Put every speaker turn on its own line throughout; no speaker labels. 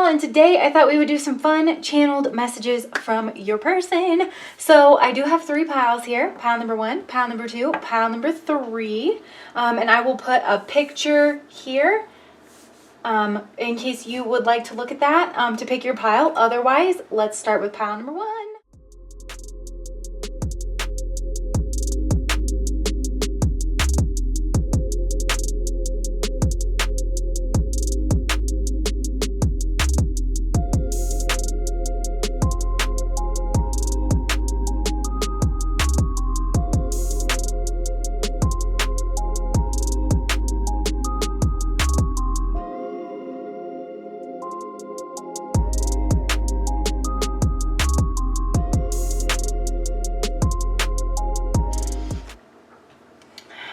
and today I thought we would do some fun channeled messages from your person. So I do have 3 piles here, pile number 1, pile number 2, pile number 3, and I will put a picture here in case you would like to look at that to pick your pile. Otherwise, let's start with pile number 1.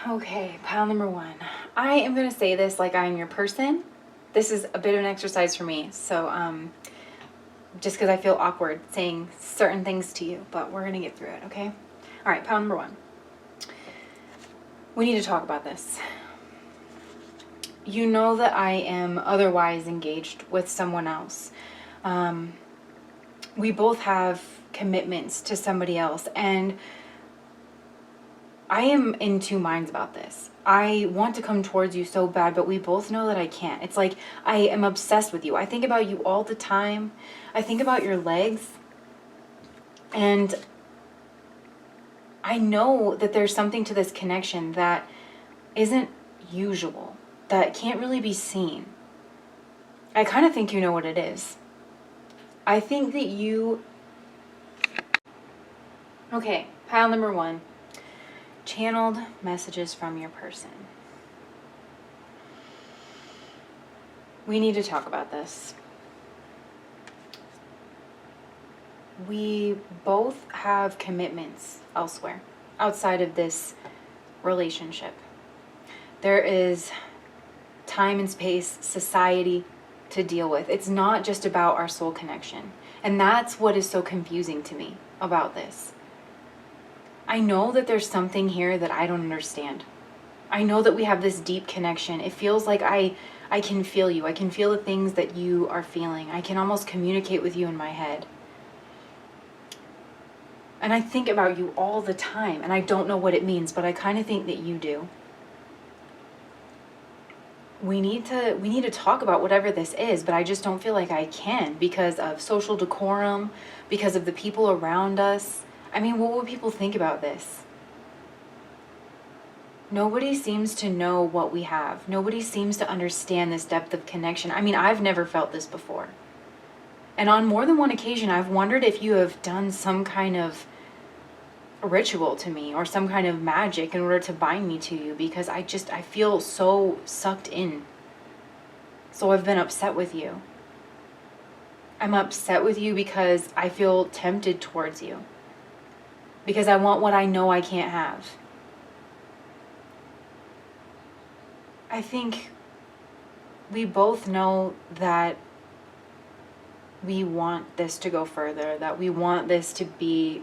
Okay, pile number 1. I am going to say this like I am your person. This is a bit of an exercise for me, so just because I feel awkward saying certain things to you, but we're going to get through it, okay? All right, pile number 1. We need to talk about this. You know that I am otherwise engaged with someone else. We both have commitments to somebody else, and I am in 2 minds about this. I want to come towards you so bad, but we both know that I can't. It's like I am obsessed with you. I think about you all the time. I think about your legs. And I know that there's something to this connection that isn't usual, that can't really be seen. I kind of think you know what it is. I think that you... Okay, pile number 1. Channeled messages from your person. We need to talk about this. We both have commitments elsewhere, outside of this relationship. There is time and space, society to deal with. It's not just about our soul connection. And that's what is so confusing to me about this. I know that there's something here that I don't understand. I know that we have this deep connection. It feels like I can feel you. I can feel the things that you are feeling. I can almost communicate with you in my head. And I think about you all the time, and I don't know what it means, but I kind of think that you do. We need to talk about whatever this is, but I just don't feel like I can because of social decorum, because of the people around us. I mean, what would people think about this? Nobody seems to know what we have. Nobody seems to understand this depth of connection. I mean, I've never felt this before. And on more than one occasion, I've wondered if you have done some kind of ritual to me or some kind of magic in order to bind me to you, because I feel so sucked in. So I've been upset with you. I'm upset with you because I feel tempted towards you. Because I want what I know I can't have. I think we both know that we want this to go further, that we want this to be,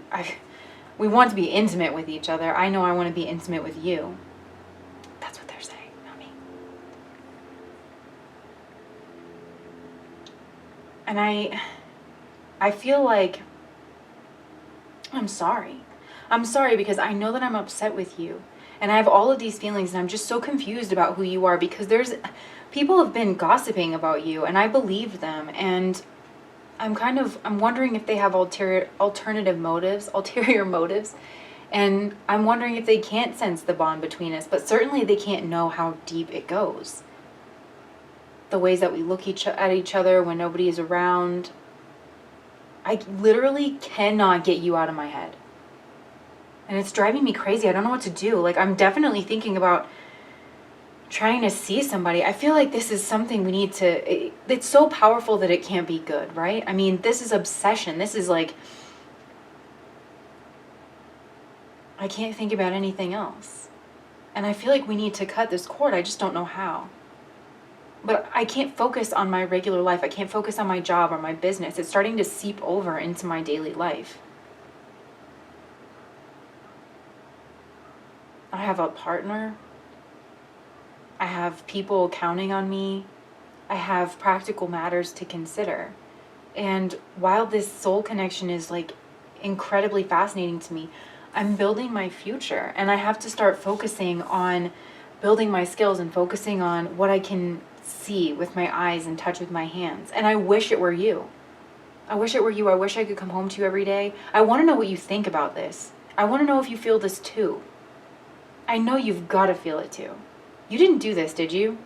we want to be intimate with each other. I know I want to be intimate with you. That's what they're saying, not me. And I feel like I'm sorry. I'm sorry because I know that I'm upset with you. And I have all of these feelings, and I'm just so confused about who you are, because people have been gossiping about you, and I believed them. And I'm wondering if they have ulterior motives. And I'm wondering if they can't sense the bond between us, but certainly they can't know how deep it goes. The ways that we look at each other when nobody is around. I literally cannot get you out of my head. And it's driving me crazy. I don't know what to do. Like, I'm definitely thinking about trying to see somebody. I feel like this is something we need to... It's so powerful that it can't be good, right? I mean, this is obsession. This is like... I can't think about anything else. And I feel like we need to cut this cord. I just don't know how. But I can't focus on my regular life. I can't focus on my job or my business. It's starting to seep over into my daily life. I have a partner. I have people counting on me. I have practical matters to consider. And while this soul connection is like incredibly fascinating to me, I'm building my future, and I have to start focusing on building my skills and focusing on what I can see with my eyes and touch with my hands. And I wish it were you. I wish it were you. I wish I could come home to you every day. I want to know what you think about this. I want to know if you feel this too. I know you've got to feel it too. You didn't do this, did you?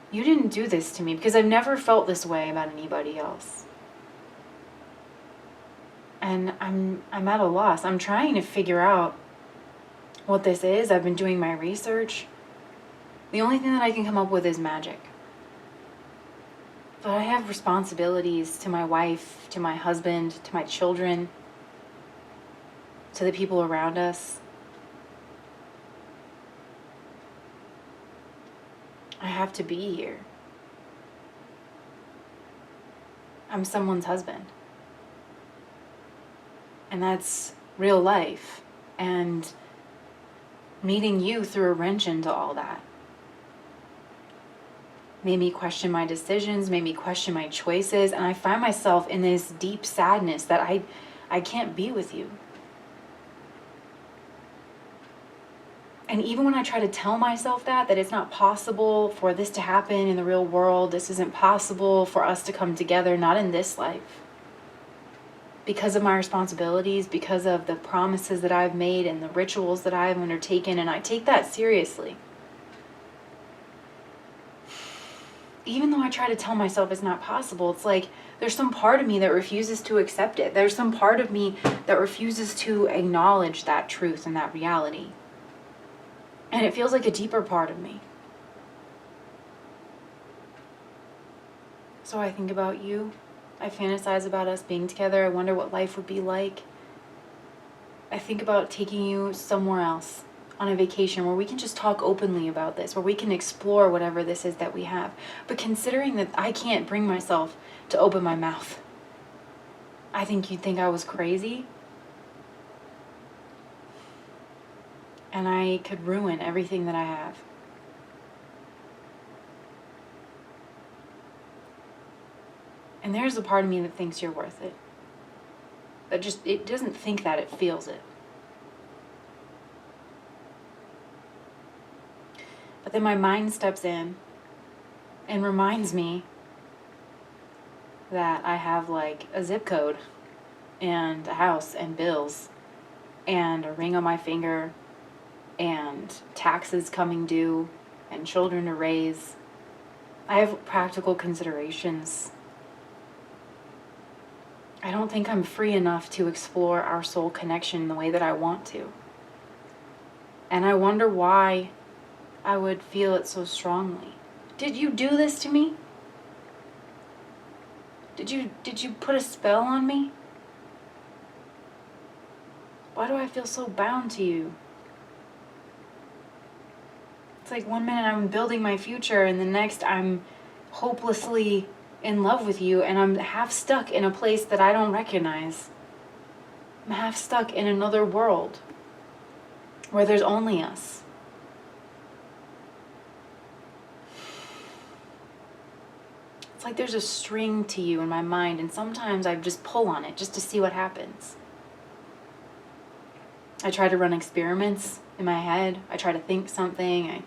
You didn't do this to me, because I've never felt this way about anybody else. And I'm at a loss. I'm trying to figure out what this is. I've been doing my research. The only thing that I can come up with is magic. But I have responsibilities to my wife, to my husband, to my children, to the people around us. I have to be here. I'm someone's husband. And that's real life. And meeting you threw a wrench into all that. Made me question my decisions, made me question my choices, and I find myself in this deep sadness that I can't be with you. And even when I try to tell myself that it's not possible for this to happen in the real world, this isn't possible for us to come together, not in this life. Because of my responsibilities, because of the promises that I've made and the rituals that I've undertaken, and I take that seriously. Even though I try to tell myself it's not possible, it's like there's some part of me that refuses to accept it. There's some part of me that refuses to acknowledge that truth and that reality. And it feels like a deeper part of me. So I think about you. I fantasize about us being together. I wonder what life would be like. I think about taking you somewhere else on a vacation where we can just talk openly about this, where we can explore whatever this is that we have. But considering that I can't bring myself to open my mouth, I think you'd think I was crazy. And I could ruin everything that I have. And there's a part of me that thinks you're worth it. That just, it doesn't think that, it feels it. But then my mind steps in and reminds me that I have like a zip code and a house and bills and a ring on my finger and taxes coming due and children to raise. I have practical considerations. I don't think I'm free enough to explore our soul connection the way that I want to. And I wonder why I would feel it so strongly. Did you do this to me? Did you put a spell on me? Why do I feel so bound to you? It's like one minute I'm building my future and the next I'm hopelessly in love with you, and I'm half stuck in a place that I don't recognize. I'm half stuck in another world where there's only us. It's like there's a string to you in my mind, and sometimes I just pull on it just to see what happens. I try to run experiments in my head. I try to think something.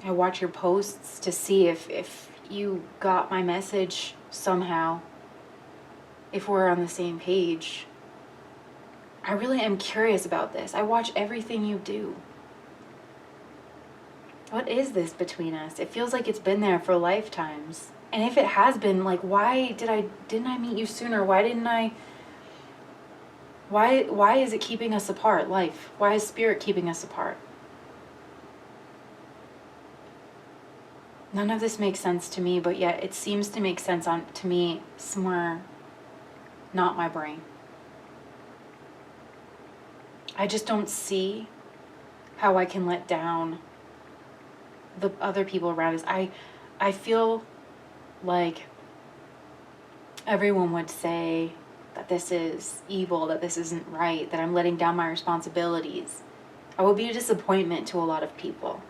I watch your posts to see if you got my message somehow, if we're on the same page. I really am curious about this. I watch everything you do. What is this between us? It feels like it's been there for lifetimes. And if it has been, like, why didn't I meet you sooner? Why is it keeping us apart, life? Why is spirit keeping us apart? None of this makes sense to me, but yet it seems to make sense to me somewhere not my brain. I just don't see how I can let down the other people around us. I feel like everyone would say that this is evil, that this isn't right, that I'm letting down my responsibilities. I would be a disappointment to a lot of people.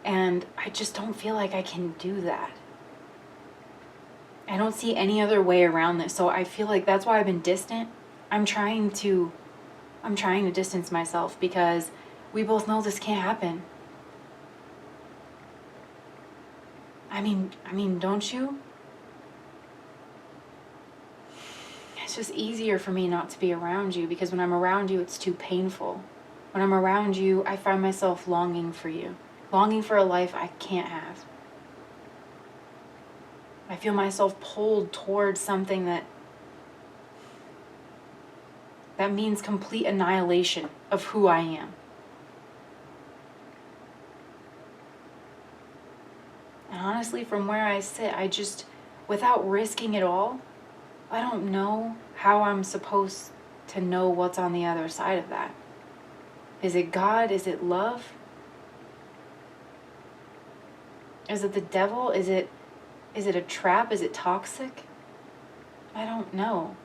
And I just don't feel like I can do that. I don't see any other way around this. So I feel like that's why I've been distant. I'm trying to distance myself because we both know this can't happen. I mean, don't you? It's just easier for me not to be around you because when I'm around you, it's too painful. When I'm around you, I find myself longing for you, longing for a life I can't have. I feel myself pulled towards something that means complete annihilation of who I am. And honestly, from where I sit, I just, without risking it all, I don't know how I'm supposed to know what's on the other side of that. Is it God? Is it love? Is it the devil? Is it a trap? Is it toxic? I don't know.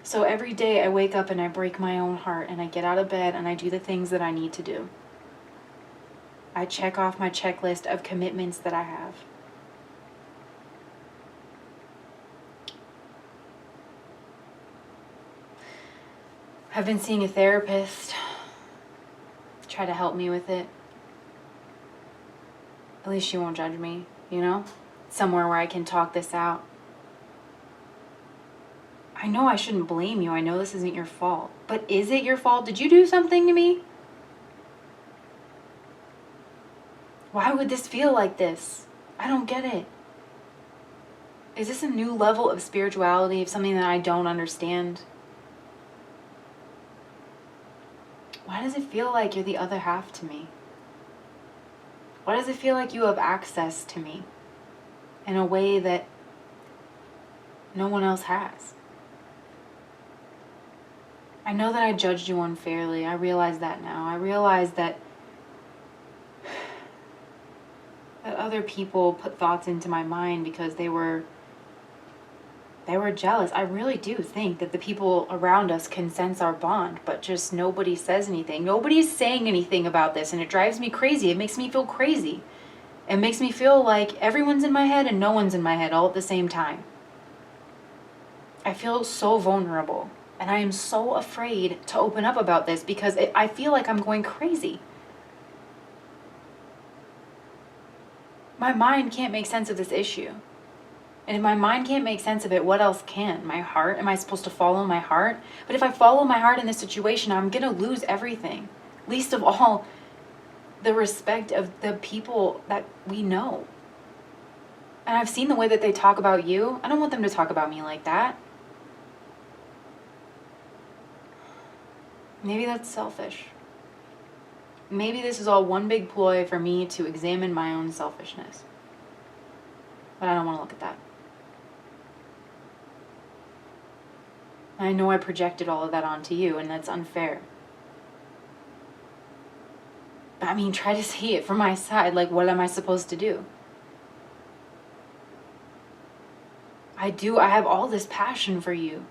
So every day I wake up and I break my own heart and I get out of bed and I do the things that I need to do. I check off my checklist of commitments that I have. I've been seeing a therapist to try to help me with it. At least she won't judge me, you know? Somewhere where I can talk this out. I know I shouldn't blame you. I know this isn't your fault. But is it your fault? Did you do something to me? Why would this feel like this? I don't get it. Is this a new level of spirituality, of something that I don't understand? Why does it feel like you're the other half to me? Why does it feel like you have access to me in a way that no one else has? I know that I judged you unfairly. I realize that now. I realize that other people put thoughts into my mind because they were jealous. I really do think that the people around us can sense our bond, but just nobody says anything. Nobody is saying anything about this, and it drives me crazy. It makes me feel crazy. It makes me feel like everyone's in my head and no one's in my head all at the same time. I feel so vulnerable, and I am so afraid to open up about this because I feel like I'm going crazy. My mind can't make sense of this issue. And if my mind can't make sense of it, what else can? My heart? Am I supposed to follow my heart? But if I follow my heart in this situation, I'm going to lose everything. Least of all, the respect of the people that we know. And I've seen the way that they talk about you. I don't want them to talk about me like that. Maybe that's selfish. Maybe this is all one big ploy for me to examine my own selfishness. But I don't want to look at that. I know I projected all of that onto you, and that's unfair. But I mean, try to see it from my side. Like, what am I supposed to do? I have all this passion for you.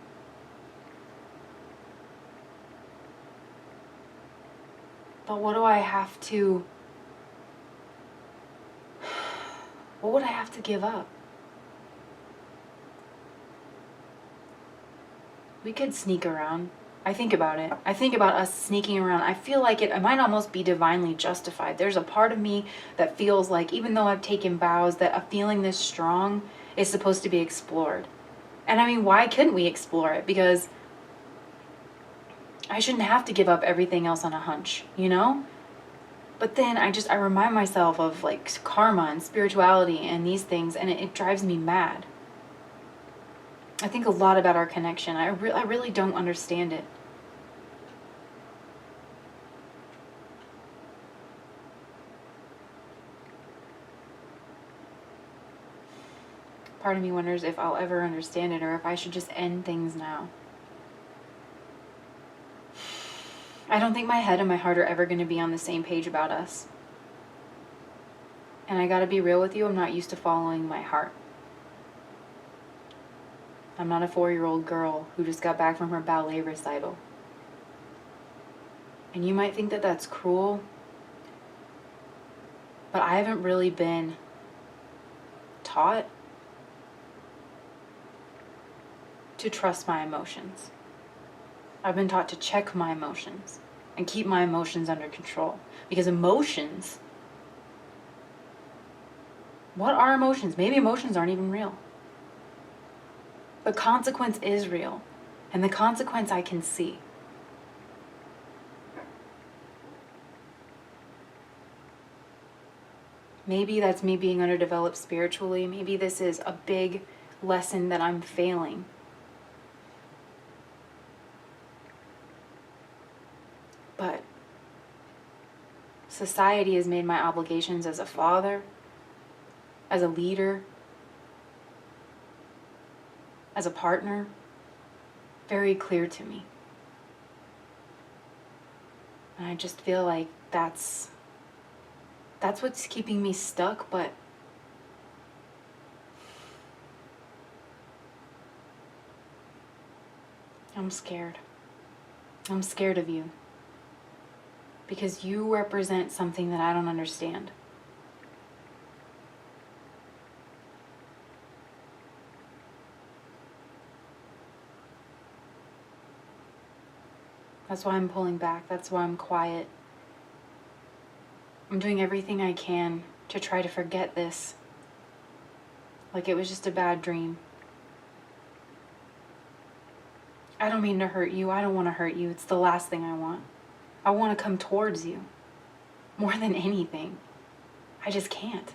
But what would I have to give up? We could sneak around. I think about it. I think about us sneaking around. I feel like it might almost be divinely justified. There's a part of me that feels like, even though I've taken vows, that a feeling this strong is supposed to be explored. And I mean, why couldn't we explore it? Because I shouldn't have to give up everything else on a hunch, you know? But then I remind myself of like karma and spirituality and these things, and it drives me mad. I think a lot about our connection. I really don't understand it. Part of me wonders if I'll ever understand it, or if I should just end things now. I don't think my head and my heart are ever going to be on the same page about us. And I gotta be real with you, I'm not used to following my heart. I'm not a 4-year-old girl who just got back from her ballet recital. And you might think that that's cruel, But I haven't really been taught to trust my emotions. I've been taught to check my emotions and keep my emotions under control. Because emotions, what are emotions? Maybe emotions aren't even real. The consequence is real. And the consequence I can see. Maybe that's me being underdeveloped spiritually. Maybe this is a big lesson that I'm failing. But society has made my obligations as a father, as a leader, as a partner, very clear to me. And I just feel like that's what's keeping me stuck, but I'm scared. I'm scared of you. Because you represent something that I don't understand. That's why I'm pulling back. That's why I'm quiet. I'm doing everything I can to try to forget this. Like it was just a bad dream. I don't mean to hurt you. I don't want to hurt you. It's the last thing I want. I want to come towards you more than anything. I just can't.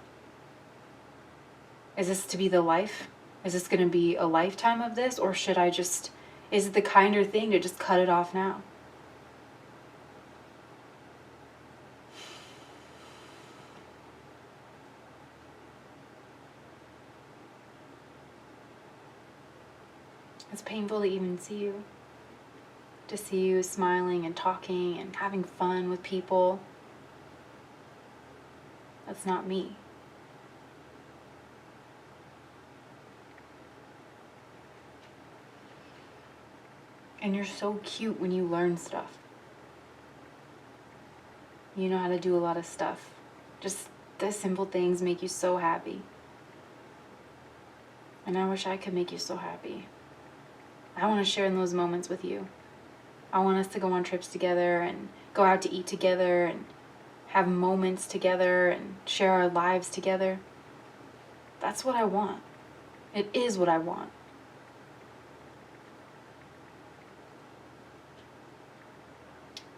Is this to be the life? Is this going to be a lifetime of this? Or should I just, is it the kinder thing to just cut it off now? It's painful to even see you. To see you smiling and talking and having fun with people. That's not me. And you're so cute when you learn stuff. You know how to do a lot of stuff. Just the simple things make you so happy. And I wish I could make you so happy. I want to share in those moments with you. I want us to go on trips together and go out to eat together and have moments together and share our lives together. That's what I want. It is what I want.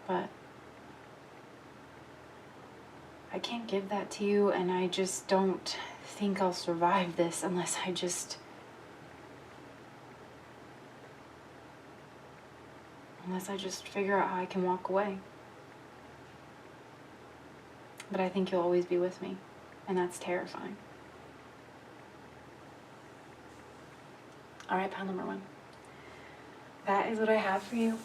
But I can't give that to you, and I just don't think I'll survive this unless I just figure out how I can walk away. But I think you'll always be with me, and that's terrifying. All right, pile number 1. That is what I have for you.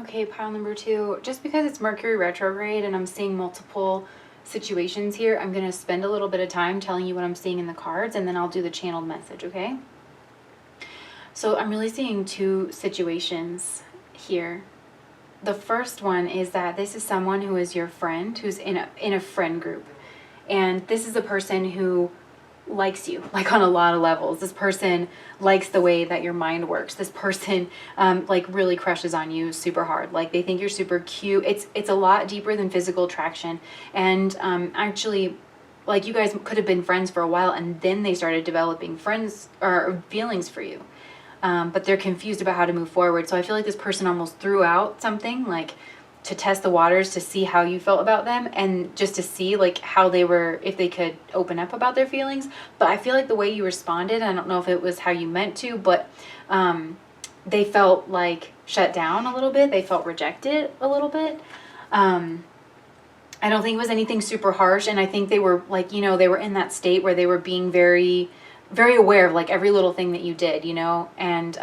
Okay, pile number 2, just because it's Mercury retrograde and I'm seeing multiple situations here, I'm going to spend a little bit of time telling you what I'm seeing in the cards, and then I'll do the channeled message, okay? So I'm really seeing 2 situations here. The first one is that this is someone who is your friend, who's in a friend group. And this is a person who likes you, like on a lot of levels. This person likes the way that your mind works. This person like really crushes on you super hard. Like they think you're super cute. It's a lot deeper than physical attraction. And actually, like you guys could have been friends for a while, and then they started developing friends or feelings for you. But they're confused about how to move forward. So I feel like this person almost threw out something like to test the waters, to see how you felt about them, and just to see like how they were, if they could open up about their feelings. But I feel like the way you responded, I don't know if it was how you meant to, but they felt like shut down a little bit. They felt rejected a little bit. I don't think it was anything super harsh. And I think they were like, you know, they were in that state where they were being very, very aware of like every little thing that you did, you know, and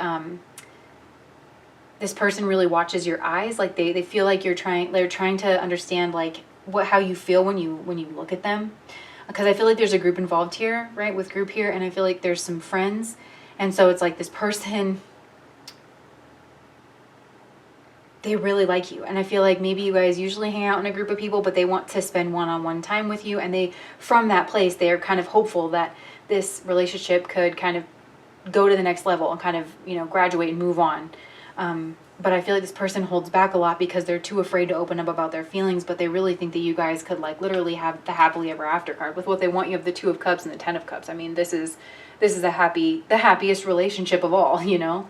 this person really watches your eyes. Like they feel like they're trying to understand like how you feel when you look at them. Because I feel like there's a group involved here, right? With group here. And I feel like there's some friends. And so it's like this person, they really like you. And I feel like maybe you guys usually hang out in a group of people, but they want to spend one-on-one time with you. And they, from that place, they are kind of hopeful that this relationship could kind of go to the next level and kind of, you know, graduate and move on. But I feel like this person holds back a lot because they're too afraid to open up about their feelings, but they really think that you guys could like literally have the happily ever after card. With what they want, you have the 2 of Cups and the 10 of Cups. I mean, this is the happiest relationship of all, you know?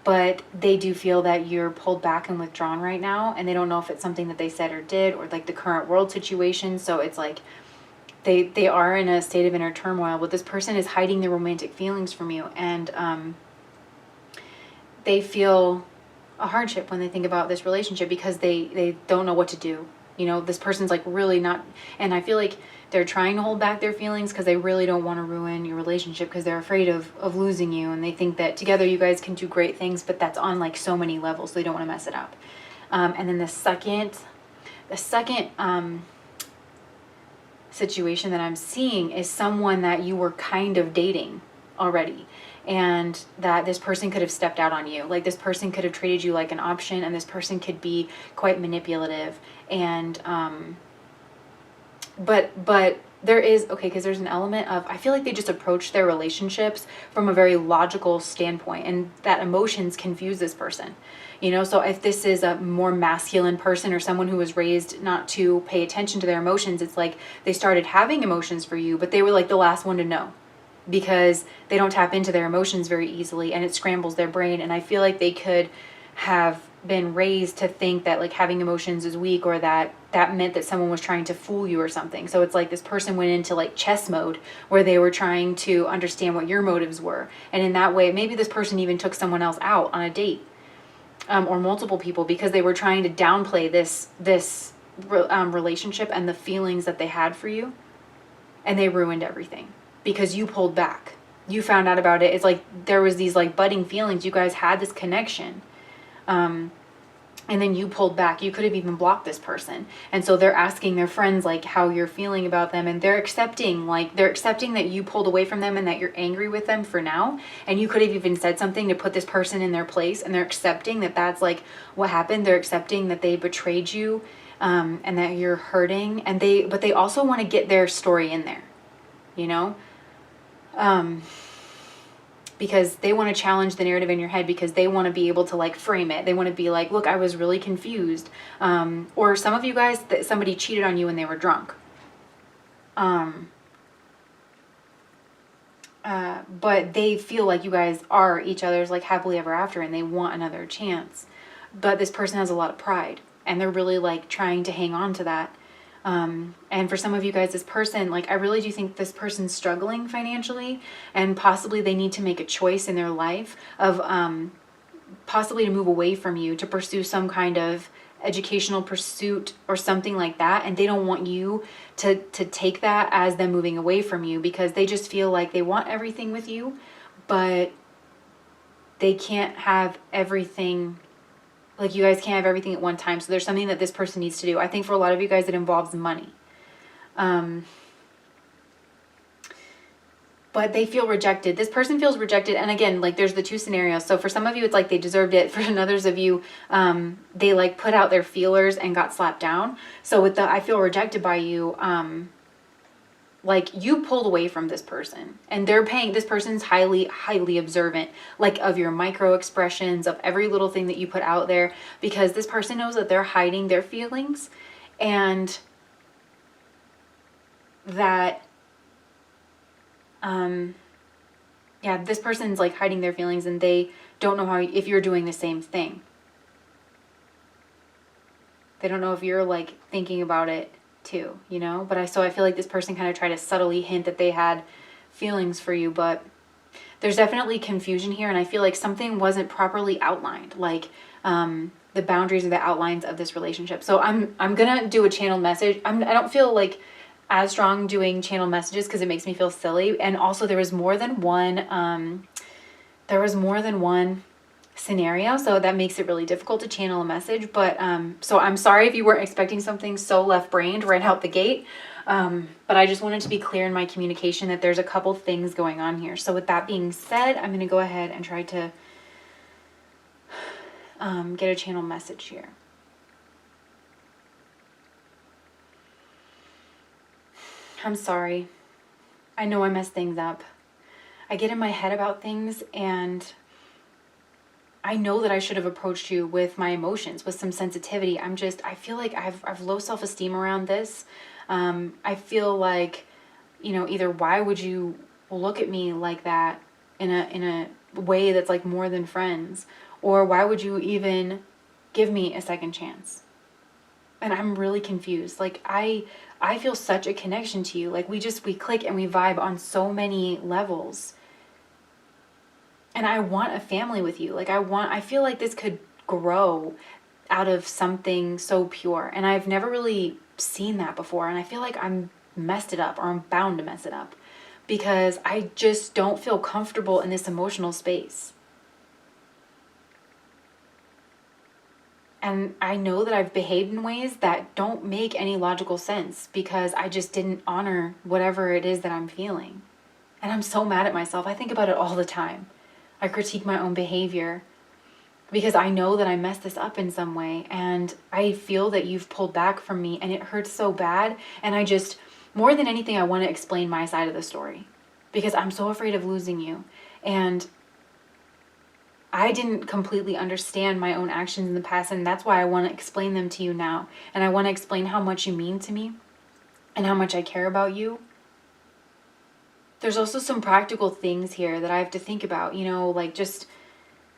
But they do feel that you're pulled back and withdrawn right now, and they don't know if it's something that they said or did, or like the current world situation. So it's like they are in a state of inner turmoil, but this person is hiding their romantic feelings from you, and they feel a hardship when they think about this relationship because they don't know what to do. You know, this person's like really not, and I feel like they're trying to hold back their feelings because they really don't want to ruin your relationship because they're afraid of losing you, and they think that together you guys can do great things, but that's on like so many levels, so they don't want to mess it up. And then the second situation that I'm seeing is someone that you were kind of dating already, and that this person could have stepped out on you. Like this person could have treated you like an option, and this person could be quite manipulative. And but there is, okay, because there's an element of, I feel like they just approach their relationships from a very logical standpoint, and that emotions confuse this person, you know? So if this is a more masculine person or someone who was raised not to pay attention to their emotions, it's like they started having emotions for you, but they were like the last one to know because they don't tap into their emotions very easily, and it scrambles their brain. And I feel like they could have been raised to think that like having emotions is weak, or that meant that someone was trying to fool you or something. So it's like this person went into like chess mode where they were trying to understand what your motives were, and in that way maybe this person even took someone else out on a date, or multiple people, because they were trying to downplay this relationship and the feelings that they had for you, and they ruined everything because you pulled back. You found out about it. It's like there was these like budding feelings, you guys had this connection, and then you pulled back. You could have even blocked this person. And so they're asking their friends like how you're feeling about them, and they're accepting that you pulled away from them and that you're angry with them for now. And you could have even said something to put this person in their place, and they're accepting that that's like what happened. They're accepting that they betrayed you, and that you're hurting, and but they also want to get their story in there, you know? Because they want to challenge the narrative in your head, because they want to be able to like frame it. They want to be like, look, I was really confused. Or some of you guys, that somebody cheated on you when they were drunk. But they feel like you guys are each other's like happily ever after, and they want another chance. But this person has a lot of pride, and they're really like trying to hang on to that. And for some of you guys, this person, like, I really do think this person's struggling financially, and possibly they need to make a choice in their life of, possibly to move away from you to pursue some kind of educational pursuit or something like that. And they don't want you to take that as them moving away from you, because they just feel like they want everything with you, but they can't have everything. Like, you guys can't have everything at one time. So there's something that this person needs to do. I think for a lot of you guys, it involves money. But they feel rejected. This person feels rejected. And again, like, there's the 2 scenarios. So for some of you, it's like they deserved it. For others of you, they like put out their feelers and got slapped down. So with the I feel rejected by you, like you pulled away from this person, and this person's highly observant, like of your micro expressions, of every little thing that you put out there, because this person knows that they're hiding their feelings, and that yeah, this person's like hiding their feelings, and they don't know if you're doing the same thing. They don't know if you're like thinking about it too, you know? But I feel like this person kind of tried to subtly hint that they had feelings for you, but there's definitely confusion here, and I feel like something wasn't properly outlined, like the boundaries or the outlines of this relationship. So I'm gonna do a channel message. I don't feel like as strong doing channel messages because it makes me feel silly, and also there was more than one scenario, so that makes it really difficult to channel a message. But so I'm sorry if you weren't expecting something so left-brained right out the gate, but I just wanted to be clear in my communication that there's a couple things going on here. So with that being said, I'm going to go ahead and try to get a channel message here. I'm sorry. I know I mess things up. I get in my head about things, and I know that I should have approached you with my emotions, with some sensitivity. I feel like I've low self-esteem around this. I feel like, you know, either why would you look at me like that in a way that's like more than friends, or why would you even give me a second chance? And I'm really confused. Like I feel such a connection to you. Like we click and we vibe on so many levels. And I want a family with you. Like I feel like this could grow out of something so pure. And I've never really seen that before. And I feel like I'm messed it up, or I'm bound to mess it up, because I just don't feel comfortable in this emotional space. And I know that I've behaved in ways that don't make any logical sense, because I just didn't honor whatever it is that I'm feeling. And I'm so mad at myself. I think about it all the time. I critique my own behavior because I know that I messed this up in some way, and I feel that you've pulled back from me, and it hurts so bad. And I just, more than anything, I want to explain my side of the story, because I'm so afraid of losing you. And I didn't completely understand my own actions in the past, and that's why I want to explain them to you now. And I want to explain how much you mean to me and how much I care about you. There's also some practical things here that I have to think about, you know, like just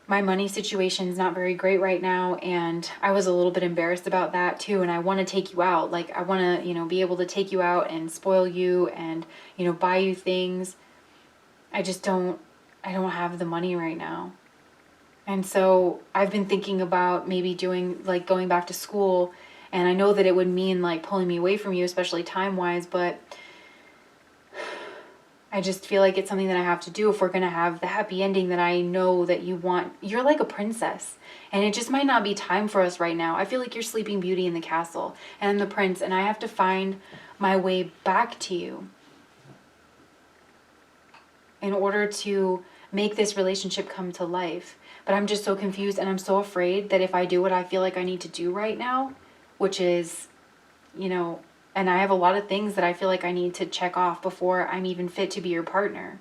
my money situation's not very great right now, and I was a little bit embarrassed about that too. And I want to take you out. Like I want to, you know, be able to take you out and spoil you and, you know, buy you things. I don't have the money right now. And so I've been thinking about maybe doing, like, going back to school, and I know that it would mean like pulling me away from you, especially time-wise, but I just feel like it's something that I have to do if we're going to have the happy ending that I know that you want. You're like a princess, and it just might not be time for us right now. I feel like you're Sleeping Beauty in the castle, and I'm the prince, and I have to find my way back to you in order to make this relationship come to life. But I'm just so confused, and I'm so afraid that if I do what I feel like I need to do right now, which is, you know, and I have a lot of things that I feel like I need to check off before I'm even fit to be your partner.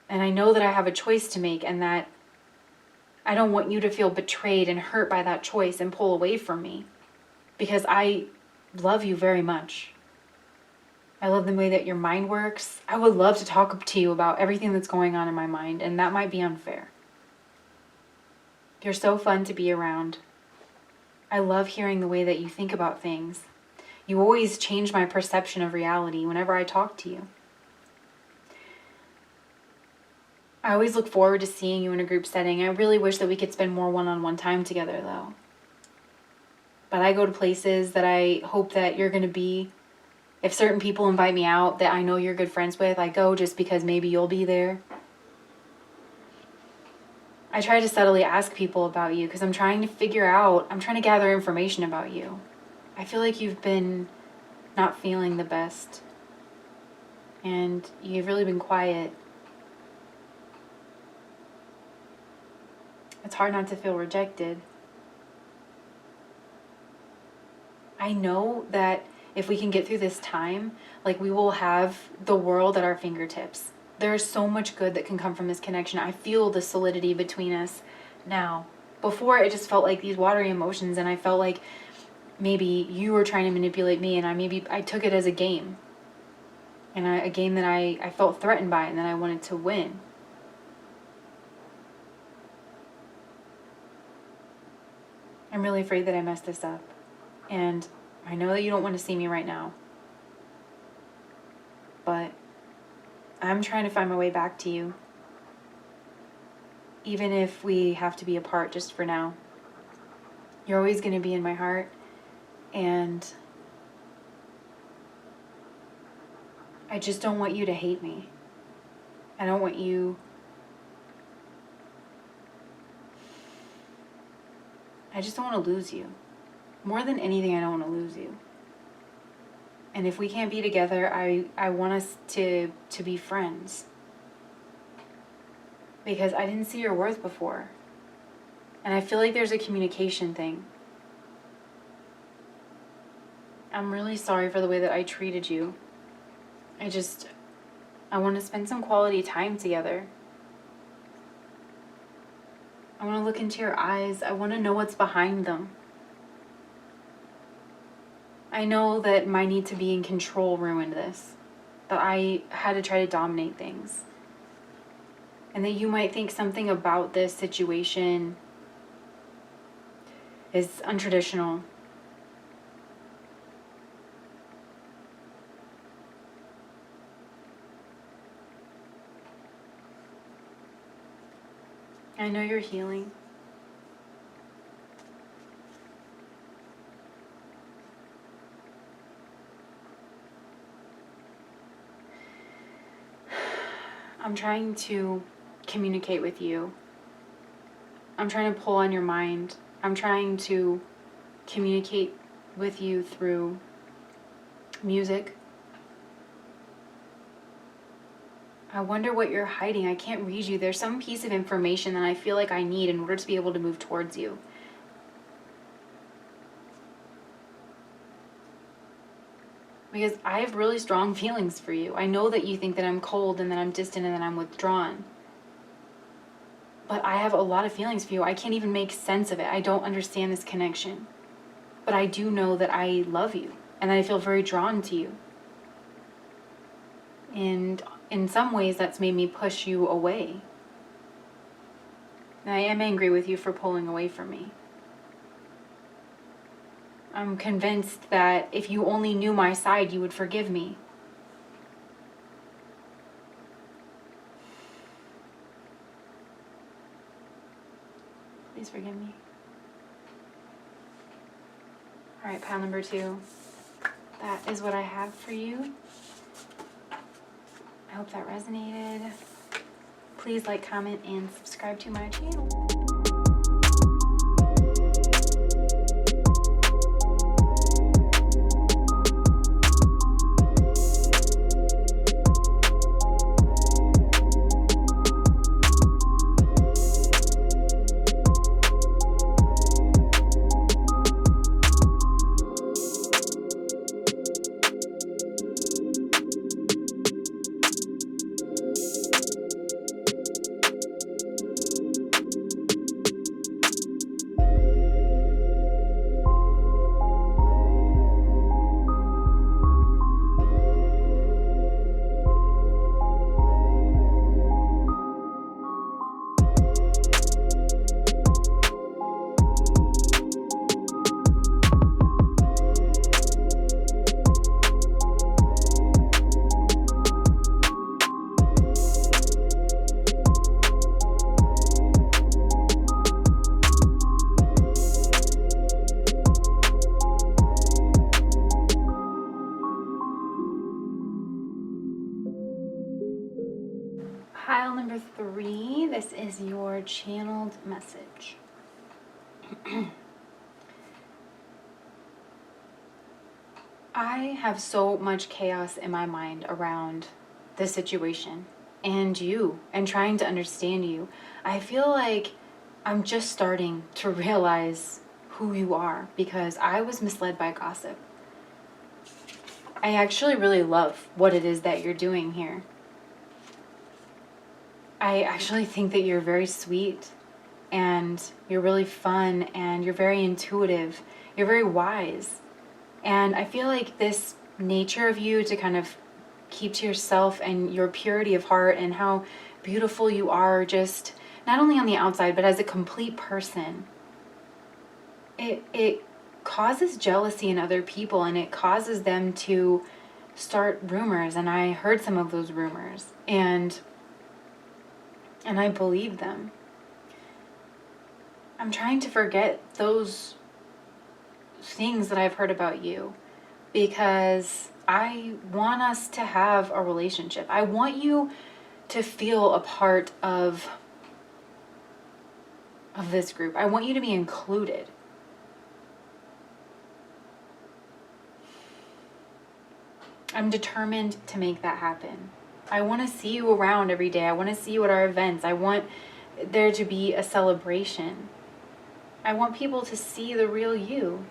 And I know that I have a choice to make, and that I don't want you to feel betrayed and hurt by that choice and pull away from me, because I love you very much. I love the way that your mind works. I would love to talk to you about everything that's going on in my mind, and that might be unfair. You're so fun to be around. I love hearing the way that you think about things. You always change my perception of reality whenever I talk to you. I always look forward to seeing you in a group setting. I really wish that we could spend more one-on-one time together, though. But I go to places that I hope that you're going to be. If certain people invite me out that I know you're good friends with, I go just because maybe you'll be there. I try to subtly ask people about you because I'm trying to gather information about you. I feel like you've been not feeling the best, and you've really been quiet. It's hard not to feel rejected. I know that if we can get through this time, like, we will have the world at our fingertips. There's so much good that can come from this connection. I feel the solidity between us now. Before, it just felt like these watery emotions, and I felt like maybe you were trying to manipulate me, and I took it as a game. And a game that I felt threatened by, and that I wanted to win. I'm really afraid that I messed this up. And I know that you don't want to see me right now. But I'm trying to find my way back to you. Even if we have to be apart just for now. You're always going to be in my heart. And I just don't want you to hate me. I don't want you... I just don't want to lose you. More than anything, I don't want to lose you. And if we can't be together, I want us to be friends. Because I didn't see your worth before. And I feel like there's a communication thing. I'm really sorry for the way that I treated you. I want to spend some quality time together. I want to look into your eyes. I want to know what's behind them. I know that my need to be in control ruined this. That I had to try to dominate things. And that you might think something about this situation is untraditional. I know you're healing. I'm trying to communicate with you. I'm trying to pull on your mind. I'm trying to communicate with you through music. I wonder what you're hiding. I can't read you. There's some piece of information that I feel like I need in order to be able to move towards you. Because I have really strong feelings for you. I know that you think that I'm cold and that I'm distant and that I'm withdrawn. But I have a lot of feelings for you. I can't even make sense of it. I don't understand this connection. But I do know that I love you and that I feel very drawn to you. And in some ways, that's made me push you away. And I am angry with you for pulling away from me. I'm convinced that if you only knew my side, you would forgive me. Please forgive me. All right, pile number 2. That is what I have for you. I hope that resonated. Please like, comment, and subscribe to my channel. Pile number 3, this is your channeled message. I have so much chaos in my mind around this situation and you and trying to understand you. I feel like I'm just starting to realize who you are because I was misled by gossip. I actually really love what it is that you're doing here. I actually think that you're very sweet, and you're really fun, and you're very intuitive. You're very wise. And I feel like this nature of you to kind of keep to yourself and your purity of heart and how beautiful you are, just not only on the outside, but as a complete person, it causes jealousy in other people, and it causes them to start rumors. And I heard some of those rumors, and I believed them. I'm trying to forget those things that I've heard about you, because I want us to have a relationship. I want you to feel a part of this group. I want you to be included. I'm determined to make that happen. I want to see you around every day. I want to see you at our events. I want there to be a celebration. I want people to see the real you.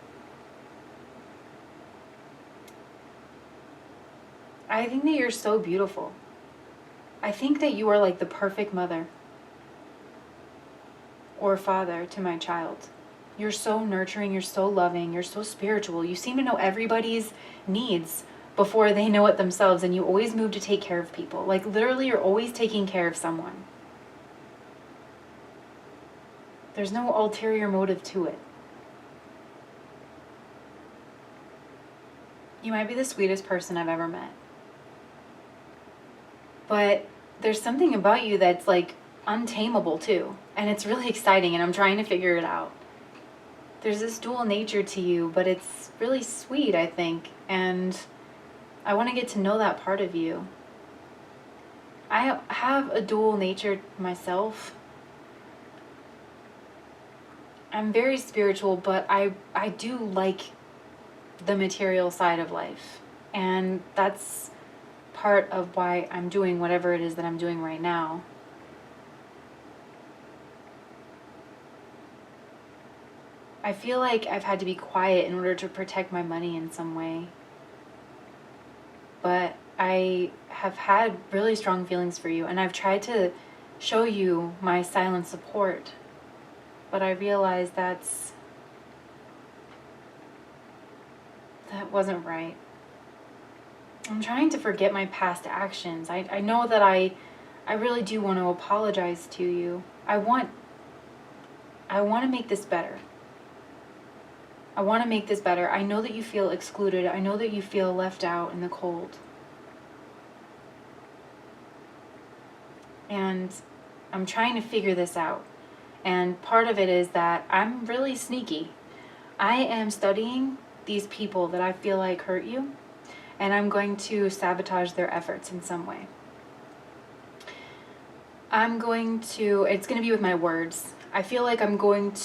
I think that you're so beautiful. I think that you are like the perfect mother or father to my child. You're so nurturing, you're so loving, you're so spiritual. You seem to know everybody's needs before they know it themselves, and you always move to take care of people. Like literally, you're always taking care of someone. There's no ulterior motive to it. You might be the sweetest person I've ever met. But there's something about you that's like untamable too. And it's really exciting, and I'm trying to figure it out. There's this dual nature to you, but it's really sweet, I think. And I want to get to know that part of you. I have a dual nature myself. I'm very spiritual, but I do like the material side of life. And that's part of why I'm doing whatever it is that I'm doing right now. I feel like I've had to be quiet in order to protect my money in some way. But I have had really strong feelings for you, and I've tried to show you my silent support. But I realized that wasn't right. I'm trying to forget my past actions. I know that I really do want to apologize to you. I want to make this better. I want to make this better. I know that you feel excluded. I know that you feel left out in the cold. And I'm trying to figure this out. And part of it is that I'm really sneaky. I am studying these people that I feel like hurt you, and I'm going to sabotage their efforts in some way. It's going to be with my words. I feel like I'm not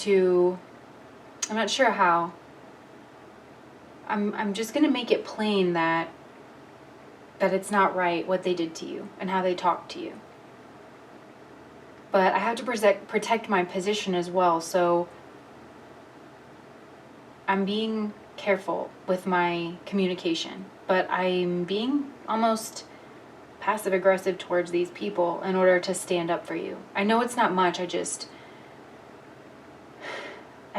sure how. I'm just going to make it plain that it's not right what they did to you and how they talked to you. But I have to protect my position as well, so I'm being careful with my communication. But I'm being almost passive-aggressive towards these people in order to stand up for you. I know it's not much, I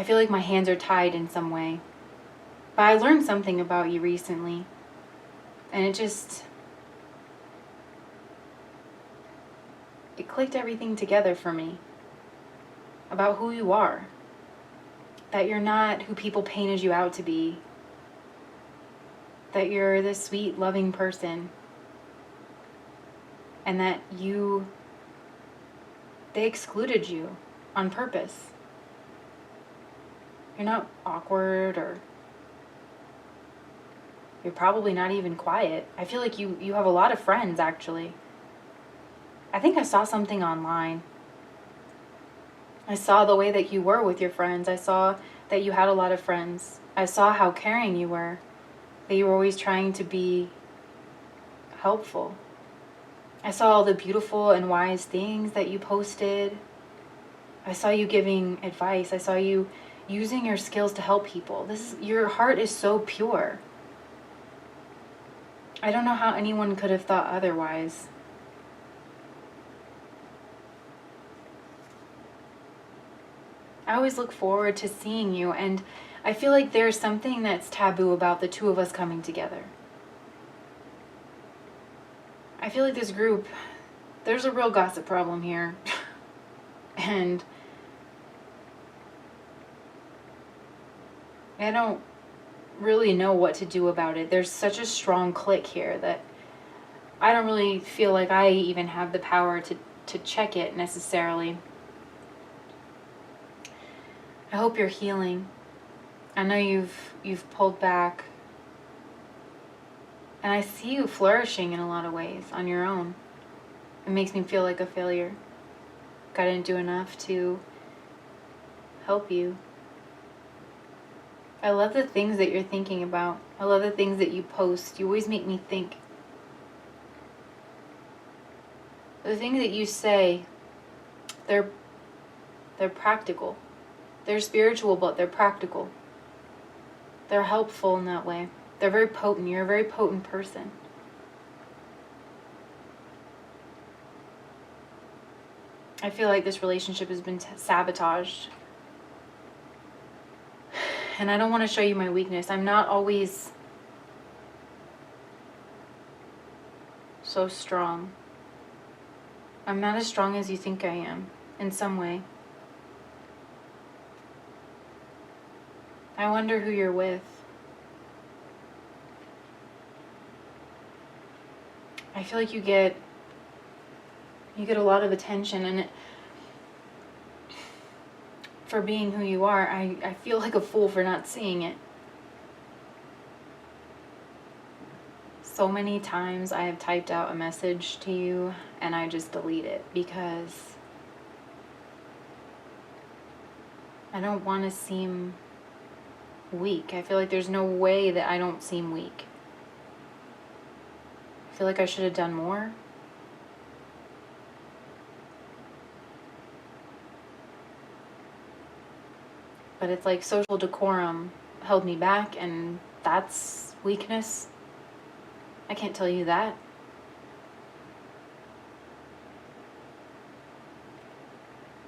feel like my hands are tied in some way. But I learned something about you recently, and it clicked everything together for me about who you are. That you're not who people painted you out to be. That you're this sweet, loving person. And that they excluded you on purpose. You're not awkward, or you're probably not even quiet. I feel like you have a lot of friends, actually. I think I saw something online. I saw the way that you were with your friends. I saw that you had a lot of friends. I saw how caring you were. That you were always trying to be helpful. I saw all the beautiful and wise things that you posted. I saw you giving advice. I saw you using your skills to help people. Your heart is so pure. I don't know how anyone could have thought otherwise. I always look forward to seeing you, and I feel like there's something that's taboo about the two of us coming together. I feel like this group, there's a real gossip problem here. And I don't really know what to do about it. There's such a strong click here that I don't really feel like I even have the power to check it necessarily. I hope you're healing. I know you've pulled back. And I see you flourishing in a lot of ways on your own. It makes me feel like a failure. I didn't do enough to help you. I love the things that you're thinking about. I love the things that you post. You always make me think. The things that you say, they're practical. They're spiritual, but they're practical. They're helpful in that way. They're very potent. You're a very potent person. I feel like this relationship has been sabotaged. And I don't want to show you my weakness. I'm not always so strong. I'm not as strong as you think I am, in some way. I wonder who you're with. I feel like you get a lot of attention, and for being who you are, I feel like a fool for not seeing it. So many times I have typed out a message to you and I just delete it because I don't want to seem weak. I feel like there's no way that I don't seem weak. I feel like I should have done more. But it's like social decorum held me back, and that's weakness. I can't tell you that.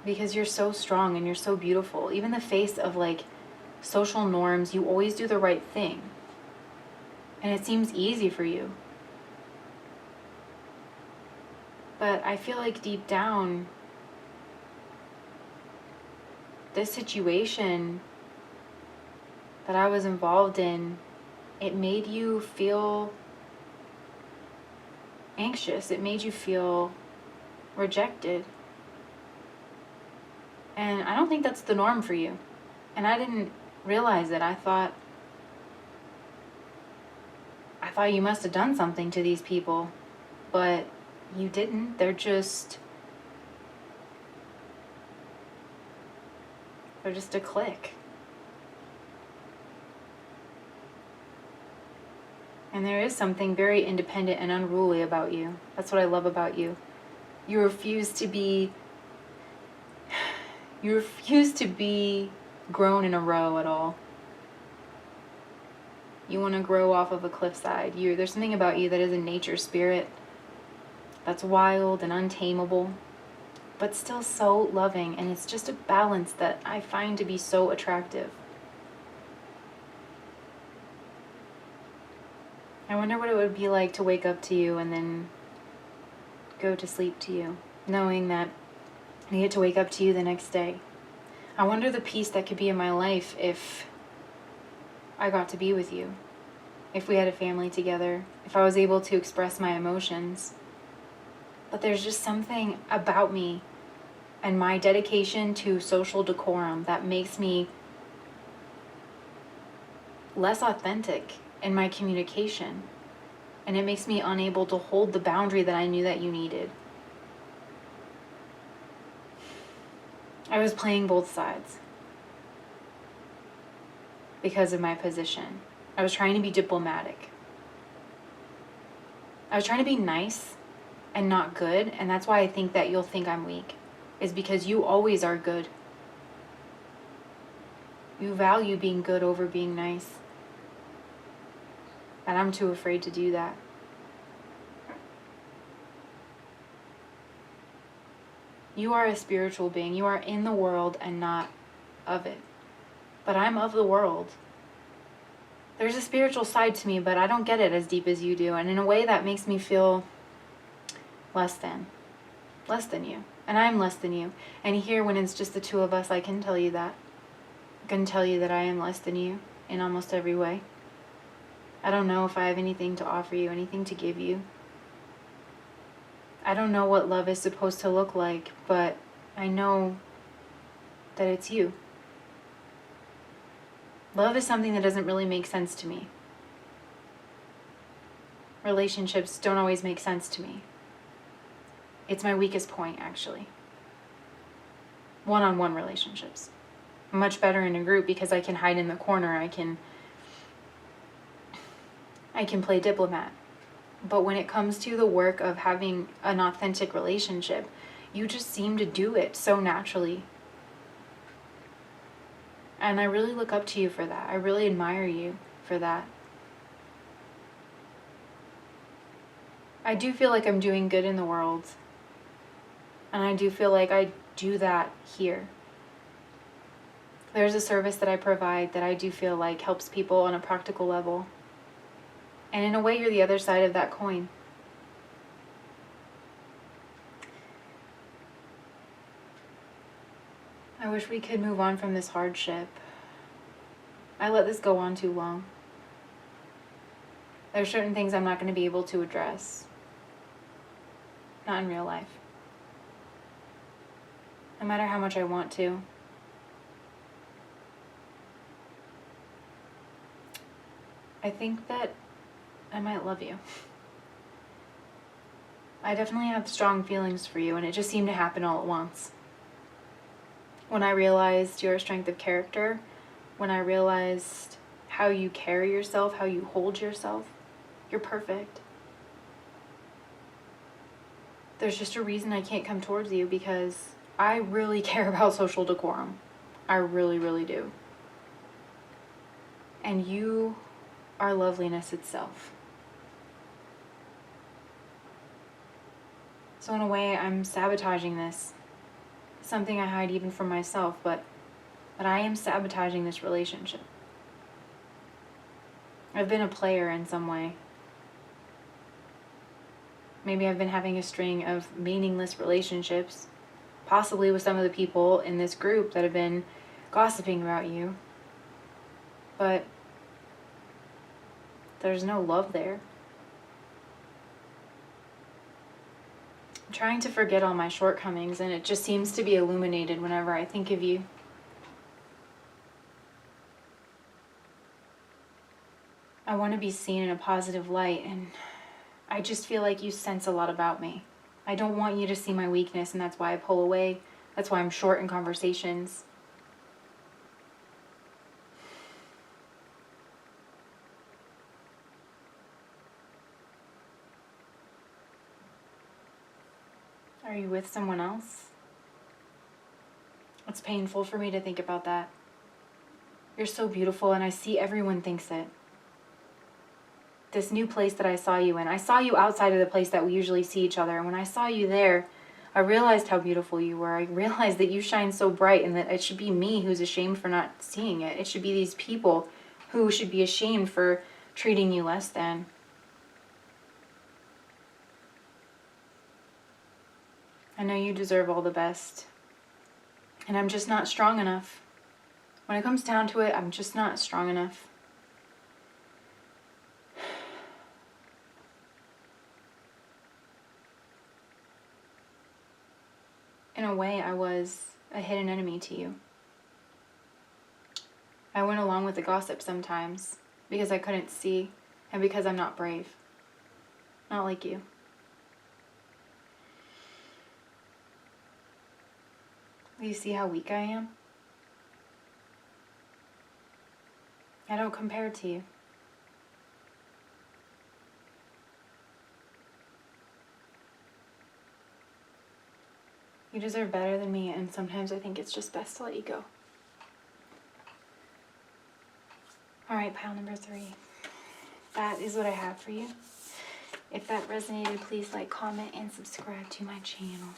Because you're so strong and you're so beautiful. Even the face of like social norms, you always do the right thing. And it seems easy for you. But I feel like deep down, this situation that I was involved in, it made you feel anxious. It made you feel rejected. And I don't think that's the norm for you. And I didn't realize it. I thought you must have done something to these people. But you didn't. They're just a clique. And there is something very independent and unruly about you. That's what I love about you. You refuse to be grown in a row at all. You want to grow off of a cliffside. There's something about you that is a nature spirit that's wild and untamable, but still so loving. And it's just a balance that I find to be so attractive. I wonder what it would be like to wake up to you and then go to sleep to you, knowing that I get to wake up to you the next day. I wonder the peace that could be in my life if I got to be with you, if we had a family together, if I was able to express my emotions. But there's just something about me and my dedication to social decorum that makes me less authentic in my communication. And it makes me unable to hold the boundary that I knew that you needed. I was playing both sides because of my position. I was trying to be diplomatic. I was trying to be nice and not good, and that's why I think that you'll think I'm weak, is because you always are good. You value being good over being nice. And I'm too afraid to do that. You are a spiritual being. You are in the world and not of it. But I'm of the world. There's a spiritual side to me, but I don't get it as deep as you do. And in a way that makes me feel less than you. And I'm less than you. And here, when it's just the two of us, I can tell you that. I can tell you that I am less than you in almost every way. I don't know if I have anything to offer you, anything to give you. I don't know what love is supposed to look like, but I know that it's you. Love is something that doesn't really make sense to me. Relationships don't always make sense to me. It's my weakest point, actually. One-on-one relationships. I'm much better in a group because I can hide in the corner. I can play diplomat. But when it comes to the work of having an authentic relationship, you just seem to do it so naturally. And I really look up to you for that. I really admire you for that. I do feel like I'm doing good in the world. And I do feel like I do that here. There's a service that I provide that I do feel like helps people on a practical level. And in a way, you're the other side of that coin. I wish we could move on from this hardship. I let this go on too long. There are certain things I'm not going to be able to address. Not in real life. No matter how much I want to. I think that I might love you. I definitely have strong feelings for you, and it just seemed to happen all at once. When I realized your strength of character, when I realized how you carry yourself, how you hold yourself, you're perfect. There's just a reason I can't come towards you, because I really care about social decorum. I really, really do. And you are loveliness itself. So in a way, I'm sabotaging this. Something I hide even from myself, but I am sabotaging this relationship. I've been a player in some way. Maybe I've been having a string of meaningless relationships, possibly with some of the people in this group that have been gossiping about you. But there's no love there. I'm trying to forget all my shortcomings, and it just seems to be illuminated whenever I think of you. I want to be seen in a positive light, and I just feel like you sense a lot about me. I don't want you to see my weakness, and that's why I pull away. That's why I'm short in conversations. Are you with someone else? It's painful for me to think about that. You're so beautiful, and I see everyone thinks it. This new place that I saw you in, I saw you outside of the place that we usually see each other, and when I saw you there, I realized how beautiful you were. I realized that you shine so bright, and that it should be me who's ashamed for not seeing it. It should be these people who should be ashamed for treating you less than. I know you deserve all the best. And I'm just not strong enough. When it comes down to it, I'm just not strong enough. In a way, I was a hidden enemy to you. I went along with the gossip sometimes because I couldn't see and because I'm not brave. Not like you. Do you see how weak I am? I don't compare to you. You deserve better than me, and sometimes I think it's just best to let you go. Alright, pile number 3. That is what I have for you. If that resonated, please like, comment, and subscribe to my channel.